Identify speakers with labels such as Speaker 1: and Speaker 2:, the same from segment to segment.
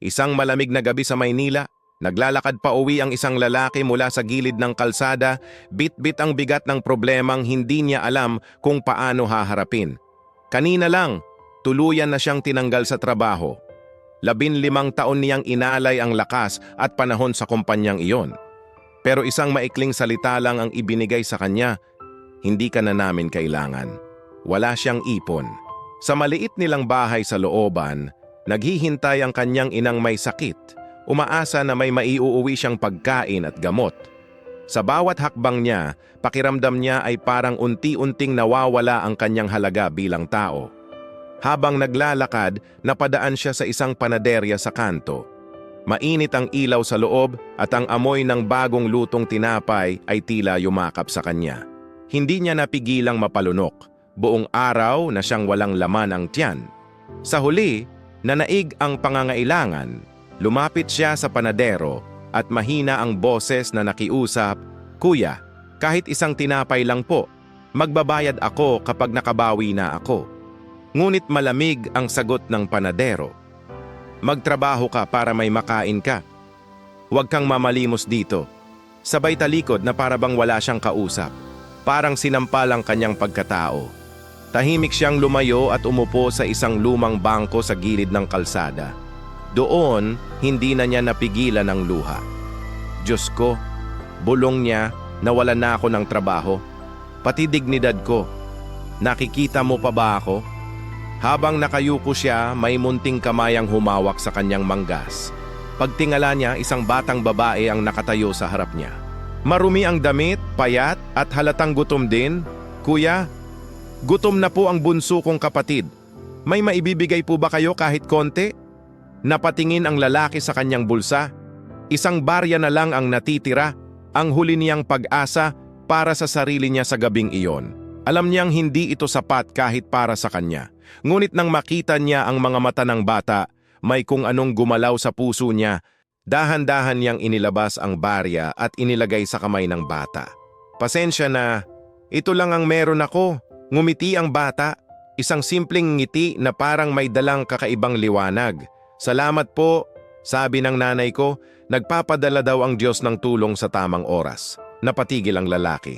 Speaker 1: Isang malamig na gabi sa Maynila, naglalakad pa uwi ang isang lalaki mula sa gilid ng kalsada, bit-bit ang bigat ng problemang hindi niya alam kung paano haharapin. Kanina lang, tuluyan na siyang tinanggal sa trabaho. 15 taon niyang inalay ang lakas at panahon sa kumpanyang iyon. Pero isang maikling salita lang ang ibinigay sa kanya, hindi ka na namin kailangan. Wala siyang ipon. Sa maliit nilang bahay sa looban, naghihintay ang kanyang inang may sakit, umaasa na may maiuuwi siyang pagkain at gamot. Sa bawat hakbang niya, pakiramdam niya ay parang unti-unting nawawala ang kanyang halaga bilang tao. Habang naglalakad, napadaan siya sa isang panaderya sa kanto. Mainit ang ilaw sa loob at ang amoy ng bagong lutong tinapay ay tila yumakap sa kanya. Hindi niya napigilang mapalunok. Buong araw na siyang walang laman ang tiyan. Sa huli, nanaig ang pangangailangan. Lumapit siya sa panadero at mahina ang boses na nakiusap, "Kuya, kahit isang tinapay lang po. Magbabayad ako kapag nakabawi na ako." Ngunit malamig ang sagot ng panadero. "Magtrabaho ka para may makain ka. Huwag kang mamalimos dito." Sabay talikod na para bang wala siyang kausap. Parang sinampal ang kanyang pagkatao. Tahimik siyang lumayo at umupo sa isang lumang bangko sa gilid ng kalsada. Doon, hindi na niya napigilan ang luha. "Diyos ko, bulong niya, nawalan na ako ng trabaho. Pati dignidad ko. Nakikita mo pa ba ako?" Habang nakayuko siya, may munting kamay ang humawak sa kanyang manggas. Pagtingala niya, isang batang babae ang nakatayo sa harap niya. Marumi ang damit, payat, at halatang gutom din. "Kuya, gutom na po ang bunso kong kapatid. May maibibigay po ba kayo kahit konti?" Napatingin ang lalaki sa kanyang bulsa. Isang barya na lang ang natitira, ang huli niyang pag-asa para sa sarili niya sa gabing iyon. Alam niyang hindi ito sapat kahit para sa kanya. Ngunit nang makita niya ang mga mata ng bata, may kung anong gumalaw sa puso niya. Dahan-dahan niyang inilabas ang barya at inilagay sa kamay ng bata. "Pasensya na, ito lang ang meron ako." Ngumiti ang bata, isang simpleng ngiti na parang may dalang kakaibang liwanag. "Salamat po," sabi ng nanay ko. Nagpapadala daw ang Diyos ng tulong sa tamang oras. Napatigil ang lalaki.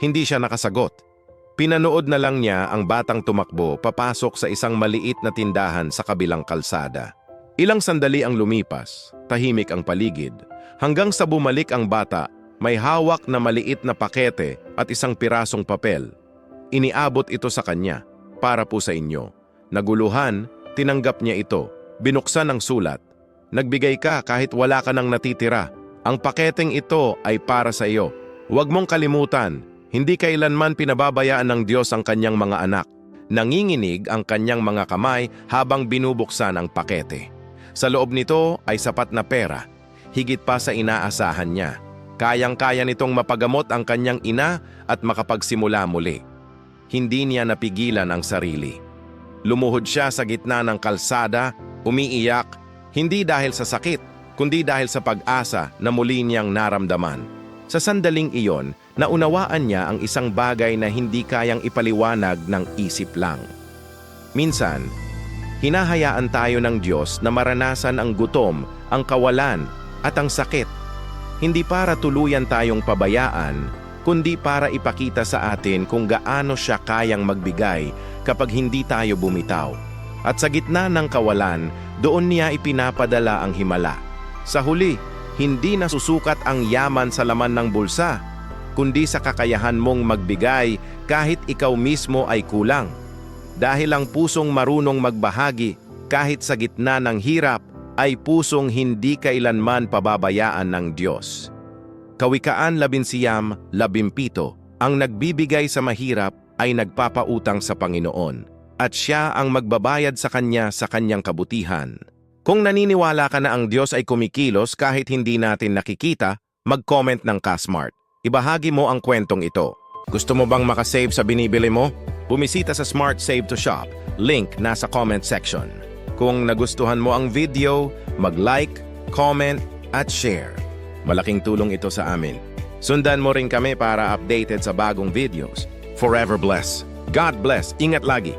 Speaker 1: Hindi siya nakasagot. Pinanood na lang niya ang batang tumakbo papasok sa isang maliit na tindahan sa kabilang kalsada. Ilang sandali ang lumipas, tahimik ang paligid, hanggang sa bumalik ang bata, may hawak na maliit na pakete at isang pirasong papel. Iniabot ito sa kanya, "Para po sa inyo." Naguluhan, tinanggap niya ito, binuksan ang sulat. "Nagbigay ka kahit wala ka nang natitira. Ang paketeng ito ay para sa iyo. Huwag mong kalimutan, hindi kailanman pinababayaan ng Diyos ang kanyang mga anak." Nanginginig ang kanyang mga kamay habang binubuksan ang pakete. Sa loob nito ay sapat na pera, higit pa sa inaasahan niya. Kayang-kaya nitong mapagamot ang kanyang ina at makapagsimula muli. Hindi niya napigilan ang sarili. Lumuhod siya sa gitna ng kalsada, umiiyak, hindi dahil sa sakit, kundi dahil sa pag-asa na muli niyang naramdaman. Sa sandaling iyon, naunawaan niya ang isang bagay na hindi kayang ipaliwanag ng isip lang. Minsan, hinahayaan tayo ng Diyos na maranasan ang gutom, ang kawalan, at ang sakit. Hindi para tuluyan tayong pabayaan, kundi para ipakita sa atin kung gaano siya kayang magbigay kapag hindi tayo bumitaw. At sa gitna ng kawalan, doon niya ipinapadala ang himala. Sa huli, hindi nasusukat ang yaman sa laman ng bulsa, kundi sa kakayahan mong magbigay kahit ikaw mismo ay kulang. Dahil ang pusong marunong magbahagi kahit sa gitna ng hirap ay pusong hindi kailanman pababayaan ng Diyos. Kawikaan 11:17, ang nagbibigay sa mahirap ay nagpapautang sa Panginoon, at siya ang magbabayad sa kanya sa kanyang kabutihan. Kung naniniwala ka na ang Diyos ay kumikilos kahit hindi natin nakikita, mag-comment ng Kasmart. Ibahagi mo ang kwentong ito. Gusto mo bang makasave sa binibili mo? Bumisita sa Smart Save to Shop. Link nasa comment section. Kung nagustuhan mo ang video, mag-like, comment, at share. Malaking tulong ito sa amin. Sundan mo rin kami para updated sa bagong videos. Forever bless. God bless. Ingat lagi.